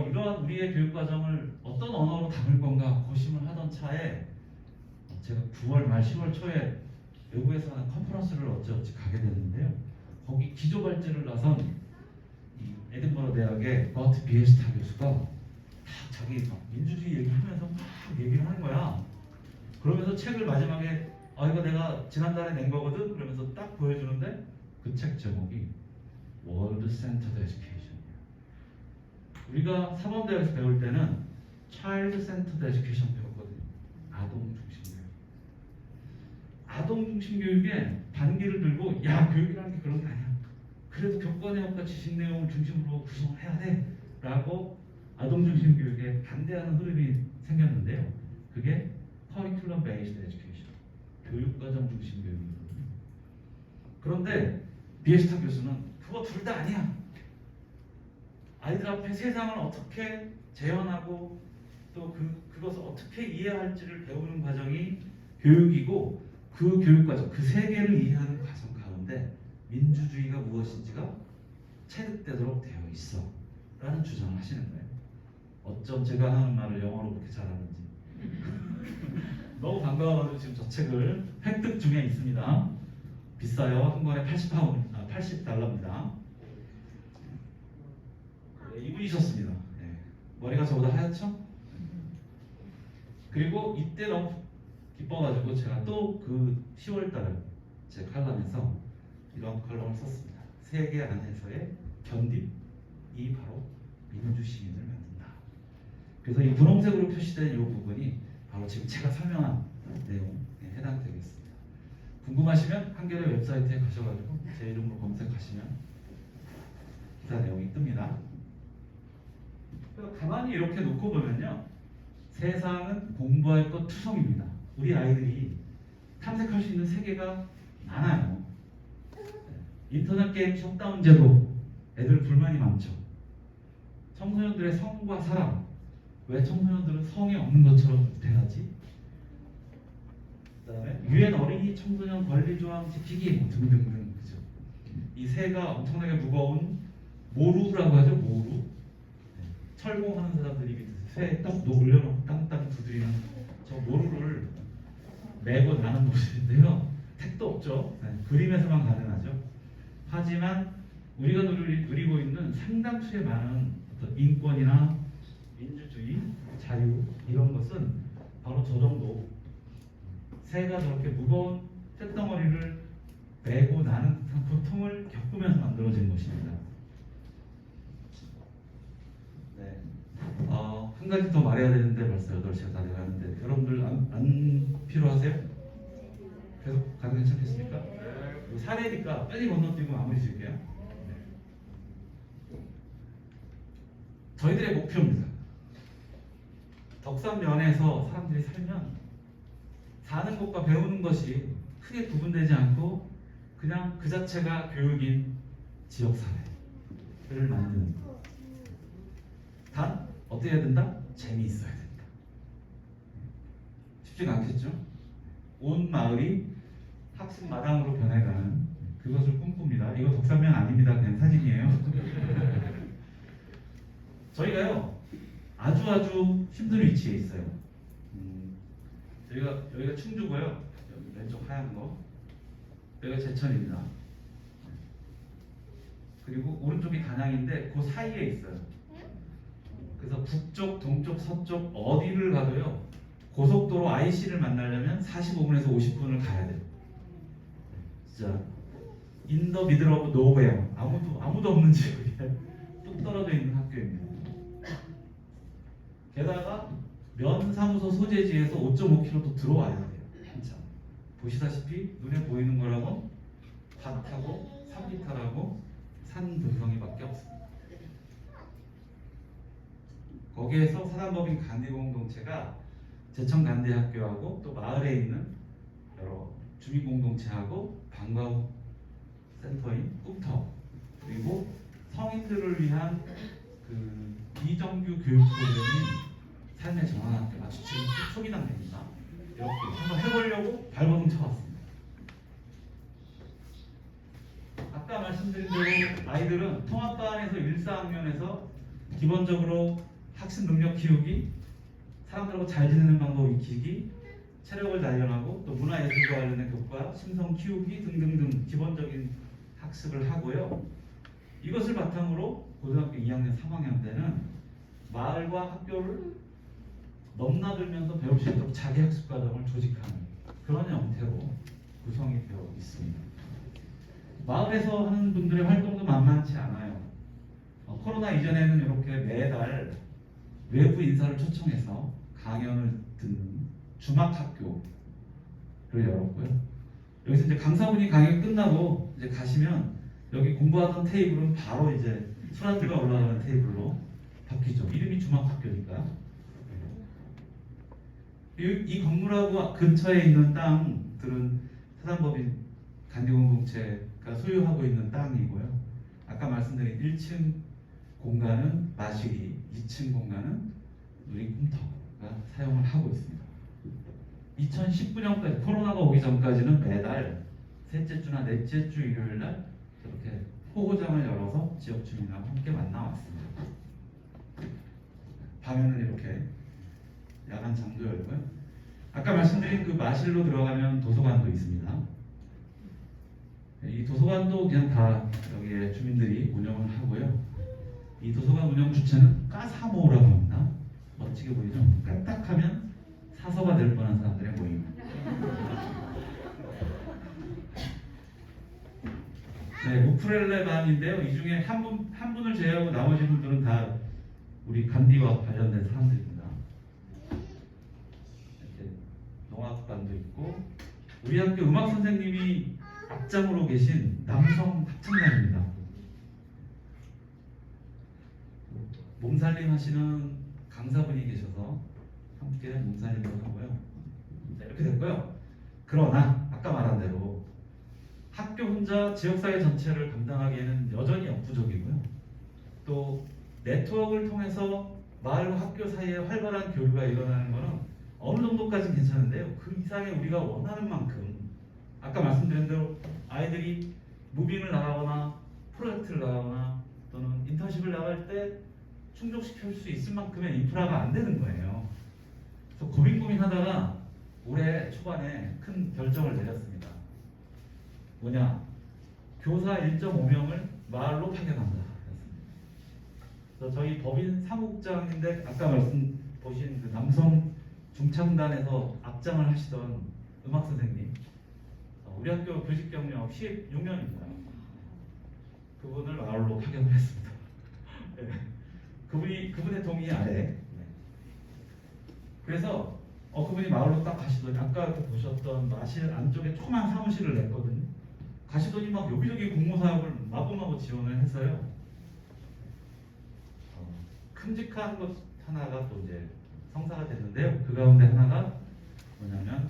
이러한 우리의 교육 과정을 어떤 언어로 담을 건가 고심을 하던 차에 제가 9월 말 10월 초에 외국에서 하는 컨퍼런스를 어찌어찌 가게 됐는데요. 거기 기조발제를 나선 이 에든버러 대학의 버트 비에스타 교수가 다 자기 민주주의 얘기하면서 막 얘기를 하는 거야. 그러면서 책을 마지막에 이거 내가 지난달에 낸 거거든 그러면서 딱 보여주는데 그 책 제목이 월드 센터드 에듀케이션이에요. 우리가 사범대학에서 배울 때는 차일드 센터드 에듀케이션 배웠거든요. 아동 중심 교육. 아동 중심 교육에 반기를 들고 야 교육이라는 게 그런 게 아니야. 그래도 교권 해역과 지식 내용을 중심으로 구성을 해야 돼 라고 아동 중심 교육에 반대하는 흐름이 생겼는데요. 그게 커리큘럼 베이스드 에듀케이션, 교육과정 중심 교육이거든요. 그런데 비에스타 교수는 그거 둘 다 아니야. 아이들 앞에 세상을 어떻게 재현하고 또 그것을 어떻게 이해할지를 배우는 과정이 교육이고 그 교육과정, 그 세계를 이해하는 과정 가운데 민주주의가 무엇인지가 체득되도록 되어 있어 라는 주장을 하시는 거예요. 어쩜 제가 하는 말을 영어로 그렇게 잘하는지 너무 반가워가지고 지금 저 책을 획득 중에 있습니다. 비싸요. 한 권에 80달러입니다. 네, 이분이셨습니다. 네. 머리가 저보다 하얗죠? 그리고 이때 너무 기뻐가지고 제가 또 그 10월달에 제 칼럼에서 이런 칼럼을 썼습니다. 세계 안에서의 견딤이 바로 민주 시민을 만든다. 그래서 이 분홍색으로 표시된 이 부분이 바로 지금 제가 설명한 내용에 해당되겠습니다. 궁금하시면 한겨레 웹사이트에 가셔가지고 제 이름으로 검색하시면 기사 내용이 뜹니다. 그래서 가만히 이렇게 놓고 보면요, 세상은 공부할 것 투성입니다. 우리 아이들이 탐색할 수 있는 세계가 많아요. 인터넷 게임 셧다운 제도, 애들 불만이 많죠. 청소년들의 성과 사랑, 왜 청소년들은 성이 없는 것처럼 돼야지? 그다음에 유엔 어린이 청소년 권리 조항 지키기 뭐 등등등 그죠? 이 새가 엄청나게 무거운 모루라고 하죠 모루. 네. 철공하는 사람들이 밑에서 새딱 올려놓고 땅땅 두드리는 저 모루를 메고 나는 모습인데요. 택도 없죠. 네. 그림에서만 가능하죠. 하지만 우리가 누리고 있는 상당수의 많은 어떤 인권이나 민주주의, 자유 이런 것은 바로 저 정도 새가 저렇게 무거운 쇳덩어리를 메고 나는 듯한 고통을 겪으면서 만들어진 것입니다. 네. 한 가지 더 말해야 되는데 벌써 8시가 다 돼가는데 여러분들 안 필요하세요? 계속 가도 괜찮겠습니까? 네. 사례니까 빨리 건너뛰고 마무리 지을게요. 네. 저희들의 목표입니다. 덕산면에서 사람들이 살면 사는 것과 배우는 것이 크게 구분되지 않고 그냥 그 자체가 교육인 지역사회를 만드는 것. 단 어떻게 해야 된다? 재미있어야 된다. 쉽지가 않겠죠? 온 마을이 학습 마당으로 변해가는 그것을 꿈꿉니다. 이거 덕산면 아닙니다. 그냥 사진이에요. 저희가요 아주 힘든 위치에 있어요. 여기가 충주고요. 여기 왼쪽 하얀 거. 여기가 제천입니다. 그리고 오른쪽이 단양인데 그 사이에 있어요. 그래서 북쪽, 동쪽, 서쪽 어디를 가도요. 고속도로 IC를 만나려면 45분에서 50분을 가야 돼요. 진짜 인더 미들 오브 노웨어 아무도 없는 지역에 뚝 떨어져 있는 학교입니다. 게다가 면 사무소 소재지에서 5.5km도 들어와야 돼요. 한참. 보시다시피 눈에 보이는 거라고 밭하고 3m라고 산 등성이밖에 없습니다. 거기에서 사단법인 간디공동체가 제천간대학교하고 또 마을에 있는 여러 주민공동체하고 방과후 센터인 꿈터 그리고 성인들을 위한 그 비정규 교육 프로그램인 삶의 전환학교 아주 지금 초기 단계입니다. 이렇게 한번 해보려고 발버둥 쳐봤습니다. 아까 말씀드린 대로 아이들은 통합반에서 1~4학년에서 기본적으로 학습 능력 키우기, 사람들하고 잘 지내는 방법 익히기, 체력을 단련하고 또 문화예술과 관련된 교과, 심성 키우기 등등등 기본적인 학습을 하고요. 이것을 바탕으로 고등학교 2학년, 3학년 때는 마을과 학교를 넘나들면서 배울 수 있도록 자기 학습 과정을 조직하는 그런 형태로 구성이 되어 있습니다. 마을에서 하는 분들의 활동도 만만치 않아요. 코로나 이전에는 이렇게 매달 외부 인사를 초청해서 강연을 듣는 주막학교를 열었고요. 여기서 이제 강사분이 강연 끝나고 이제 가시면 여기 공부하던 테이블은 바로 이제 술안주가 올라가는 테이블로 바뀌죠. 이름이 주막학교니까요. 이 건물하고 근처에 있는 땅들은 사단법인 간디공동체가 소유하고 있는 땅이고요. 아까 말씀드린 1층 공간은 마실이, 2층 공간은 우리 꿈터가 사용을 하고 있습니다. 2019년까지 코로나가 오기 전까지는 매달 셋째 주나 넷째 주 일요일 날 이렇게 호구장을 열어서 지역 주민하고 함께 만나왔습니다. 밤에는 이렇게 야간 장도 열고요. 아까 말씀드린 그 마실로 들어가면 도서관도 있습니다. 이 도서관도 그냥 다 여기에 주민들이 운영을 하고요. 이 도서관 운영 주체는 까사모라고 합니다. 멋지게 보이죠? 까딱하면 사서가 될 뻔한 사람들의 모임. 네, 우프렐레 반인데요. 이 중에 한 분을 제외하고 나머지 분들은 다 우리 간디와 관련된 사람들입니다. 이렇게 농악반도 있고 우리 학교 음악 선생님이 앞장으로 계신 남성 합창단입니다. 몸살림 하시는 강사분이 계셔서 함께 몸살림도 하고요. 네, 이렇게 됐고요. 그러나 아까 말한 대로 학교 혼자 지역사회 전체를 감당하기에는 여전히 역부족이고요. 또 네트워크를 통해서 마을과 학교 사이에 활발한 교류가 일어나는 것은 어느 정도까지는 괜찮은데요. 그 이상의 우리가 원하는 만큼 아까 말씀드린 대로 아이들이 무빙을 나가거나 프로젝트를 나가거나 또는 인턴십을 나갈 때 충족시킬 수 있을 만큼의 인프라가 안 되는 거예요. 그래서 고민하다가 올해 초반에 큰 결정을 내렸습니다. 뭐냐? 교사 1.5명을 마을로 파견한다. 그래서 저희 법인 사무국장인데 아까 말씀 보신 그 남성 중창단에서 앞장을 하시던 음악 선생님, 우리 학교 교직 경력 16년입니다. 그분을 마을로 파견을 했습니다. 네. 그분의 동의 아래. 네. 그래서 그분이 마을로 딱 가시더니 아까 보셨던 마실 안쪽에 조그만 사무실을 냈거든요. 가시더니 막 여기저기 공모 사업을 마구마구 지원을 해서요. 큼직한 것 하나가 또 이제 성사가 됐는데요. 그 가운데 하나가 뭐냐면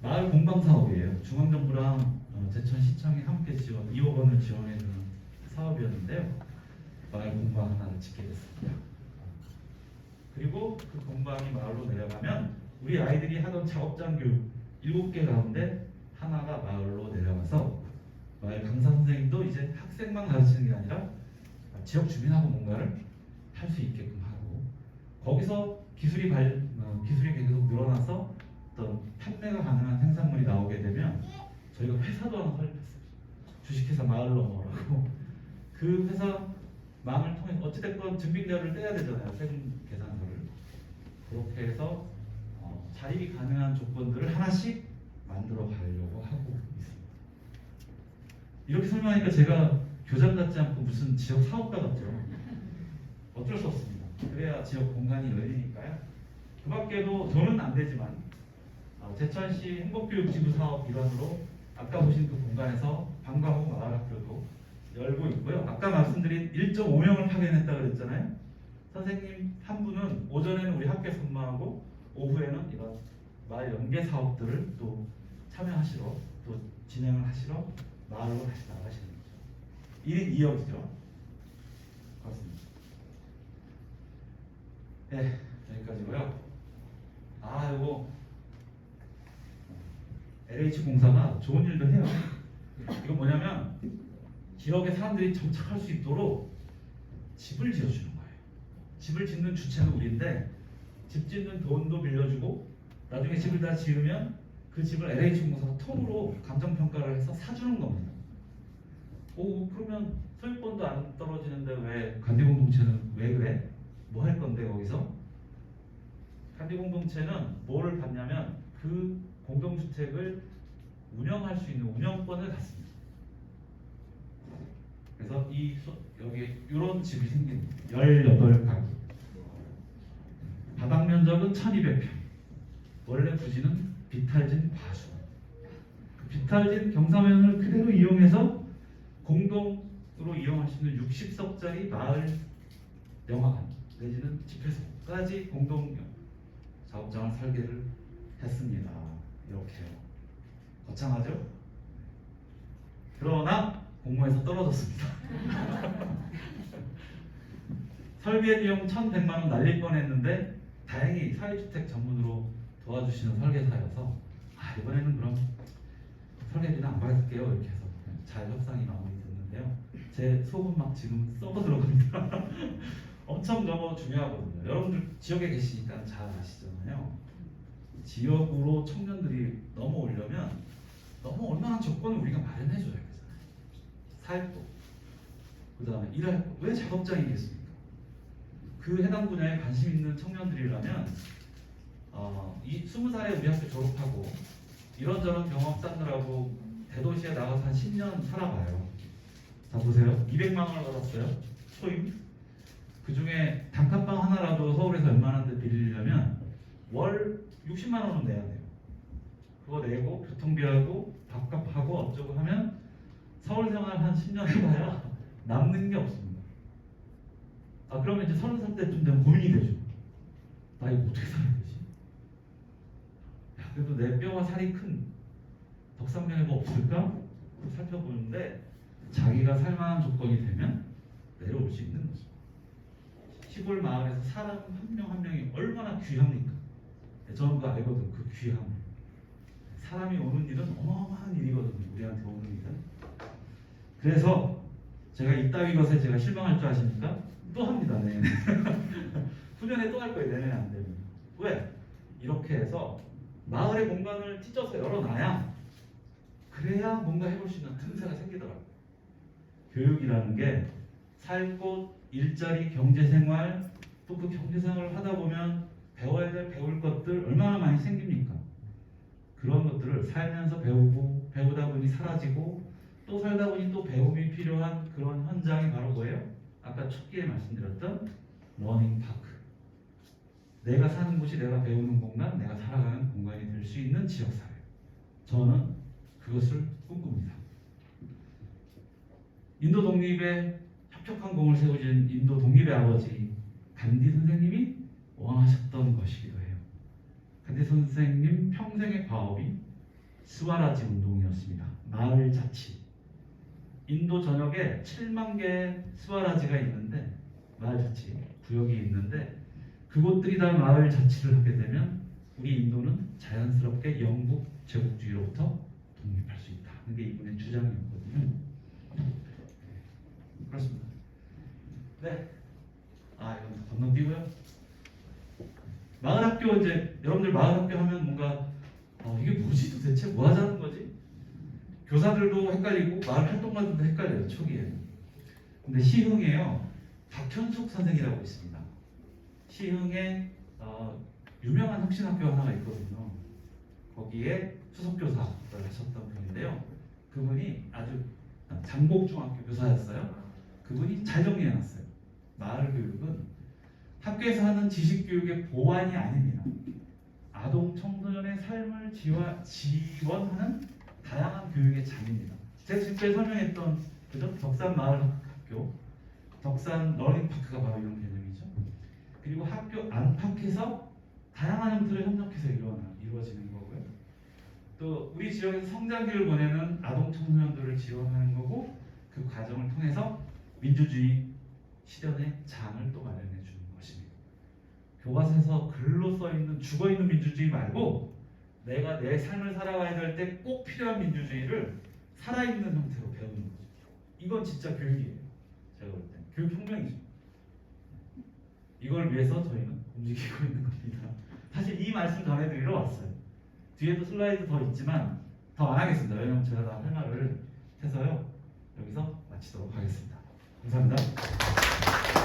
마을 공방 사업이에요. 중앙정부랑 제천시청이 함께 2억 원을 지원해주는 사업이었는데요. 마을 공방 하나를 짓게 됐습니다. 그리고 그 공방이 마을로 내려가면 우리 아이들이 하던 작업장 교육 7개 가운데 하나가 마을로 내려가서 마을 강사 선생님도 이제 학생만 가르치는 게 아니라 지역 주민하고 뭔가를 할 수 있게끔 하고 거기서 기술이 계속 늘어나서 어떤 판매가 가능한 생산물이 나오게 되면 저희가 회사도 하나 설립했어요. 주식회사 마을 넘어라고. 그 회사 망을 통해 어찌됐건 증빙자를 떼야 되잖아요. 세금 계산서를. 그렇게 해서 자립이 가능한 조건들을 하나씩 만들어 가려고 하고 있습니다. 이렇게 설명하니까 제가 교장 같지 않고 무슨 지역 사업가 같죠. 어쩔 수 없습니다. 그래야 지역 공간이 열리니까요. 그 밖에도 돈은 안 되지만 제천시 행복교육지구 사업 일환으로 아까 보신 그 공간에서 방과후 마을학교도 열고 있고요. 아까 말씀드린 1.5명을 파견했다고 그랬잖아요. 선생님 한 분은 오전에는 우리 학교에 근무하고 오후에는 이런 마을 연계 사업들을 또 참여하시러 또 진행을 하시러 마을로 다시 나가시는 거죠. 1인 2역이죠. 그렇습니다. 네, 여기까지고요. 이거 LH공사가 좋은 일도 해요. 이거 뭐냐면 지역의 사람들이 정착할 수 있도록 집을 지어주는 거예요. 집을 짓는 주체는 우리인데 집 짓는 돈도 빌려주고 나중에 집을 다 지으면 그 집을 LH공사가 통으로 감정평가를 해서 사주는 겁니다. 그러면 소유권도 안 떨어지는데 왜 관리공동체는 왜 그래? 뭐 할 건데 거기서? 관리공동체는 뭐를 받냐면 그 공동주택을 운영할 수 있는 운영권을 갖습니다. 그래서 여기 이런 집이 생깁니다. 18가구. 바닥 면적은 1200평. 원래 부지는 비탈진 과수. 그 비탈진 경사면을 그대로 이용해서 공동으로 이용할 수 있는 60석짜리 마을 영화관 내지는 집회소까지 공동 작업장을 설계를 했습니다. 이렇게요. 거창하죠? 그러나 공모에서 떨어졌습니다. 설계 비용 1,100만 원 날릴 뻔했는데 다행히 사회주택 전문으로 도와주시는 설계사여서 이번에는 그럼 설계비는 안 받을게요 이렇게 해서 잘 협상이 마무리됐는데요. 제 속은 막 지금 썩어 들어갑니다. 엄청 너무 중요하거든요. 여러분들 지역에 계시니까 잘 아시잖아요. 지역으로 청년들이 넘어오려면 너무 얼마나 조건을 우리가 마련해줘야 되잖아요. 살 곳, 그 다음에 일할 곳. 왜 작업장이겠습니까? 그 해당 분야에 관심 있는 청년들이라면 이 20살에 우리 학교 졸업하고 이런저런 경험 쌓느라고 대도시에 나가서 한 10년 살아봐요. 자 보세요. 200만 원을 받았어요. 초임. 그 중에 단칸방 하나라도 서울에서 웬만한 데 빌리려면 월 60만 원은 내야 돼요. 그거 내고 교통비하고 밥값하고 어쩌고 하면 서울 생활 한 10년 해봐야 남는 게 없습니다. 그러면 이제 30살 때쯤 되면 고민이 되죠. 나 이거 어떻게 살아야 되지? 그래도 내 뼈와 살이 큰 덕산면에 뭐 없을까? 살펴보는데 자기가 살만한 조건이 되면 내려올 수 있는 거죠. 시골 마을에서 사람 한 명 한 명이 얼마나 귀합니까? 저는 그거 알거든. 그 귀함. 사람이 오는 일은 어마어마한 일이거든요. 우리한테 오는 일은. 그래서 제가 이따위 것에 제가 실망할 줄 아십니까? 또 합니다. 네. 후년에 또 할 거예요. 내년에 안 되면. 왜? 이렇게 해서 마을의 공간을 찢어서 열어놔야 그래야 뭔가 해볼 수 있는 틈새가 생기더라고요. 교육이라는 게 살고 일자리, 경제생활 또 그 경제생활을 하다 보면 배워야 될 배울 것들 얼마나 많이 생깁니까? 그런 것들을 살면서 배우고 배우다 보니 사라지고 또 살다 보니 또 배움이 필요한 그런 현장이 바로 뭐예요? 아까 초기에 말씀드렸던 러닝파크. 내가 사는 곳이 내가 배우는 공간, 내가 살아가는 공간이 될 수 있는 지역사회. 저는 그것을 꿈꿉니다. 인도 독립에 혁혁한 공을 세우신 인도 독립의 아버지 간디 선생님이 원하셨던 것이기도 해요. 간디 선생님 평생의 과업이 스와라지 운동이었습니다. 마을 자치. 인도 전역에 7만 개의 스와라지가 있는데 마을 자치 구역이 있는데 그곳들이 다 마을 자치를 하게 되면 우리 인도는 자연스럽게 영국 제국주의로부터 독립할 수 있다 하는 게 이분의 주장이었거든요. 그렇습니다. 네. 이건 건너뛰고요. 마을 학교 이제 여러분들 마을 학교 하면 뭔가 이게 뭐지 도대체 뭐 하자는 거지? 교사들도 헷갈리고 마을 활동가들도 헷갈려요 초기에. 근데 시흥에요 박현숙 선생이라고 있습니다. 시흥에 유명한 혁신학교 하나가 있거든요. 거기에 수석교사를 하셨던 분인데요. 그분이 아주 장곡중학교 교사였어요. 그분이 잘 정리해놨어요. 마을 교육은 학교에서 하는 지식교육의 보완이 아닙니다. 아동 청소년의 삶을 지원하는 다양한 교육의 장입니다. 제가 지금까지 설명했던 그죠? 덕산 마을 학교, 덕산 러닝파크가 바로 이런 개념이죠. 그리고 학교 안팎에서 다양한 형태를 협력해서 이루어지는 거고요. 또 우리 지역에서 성장기를 보내는 아동 청소년들을 지원하는 거고 그 과정을 통해서 민주주의 실현의 장을 또 마련해 주는 것입니다. 교과서에서 글로 써 있는 죽어 있는 민주주의 말고 내가 내 삶을 살아가야 될 때 꼭 필요한 민주주의를 살아있는 형태로 배우는 거죠. 이건 진짜 교육이에요. 제가 볼 때 교육 혁명이죠. 이걸 위해서 저희는 움직이고 있는 겁니다. 사실 이 말씀 전해드리러 왔어요. 뒤에도 슬라이드 더 있지만 더 안 하겠습니다. 왜냐면 제가 다 할 말을 해서요. 여기서 마치도록 하겠습니다. 감사합니다.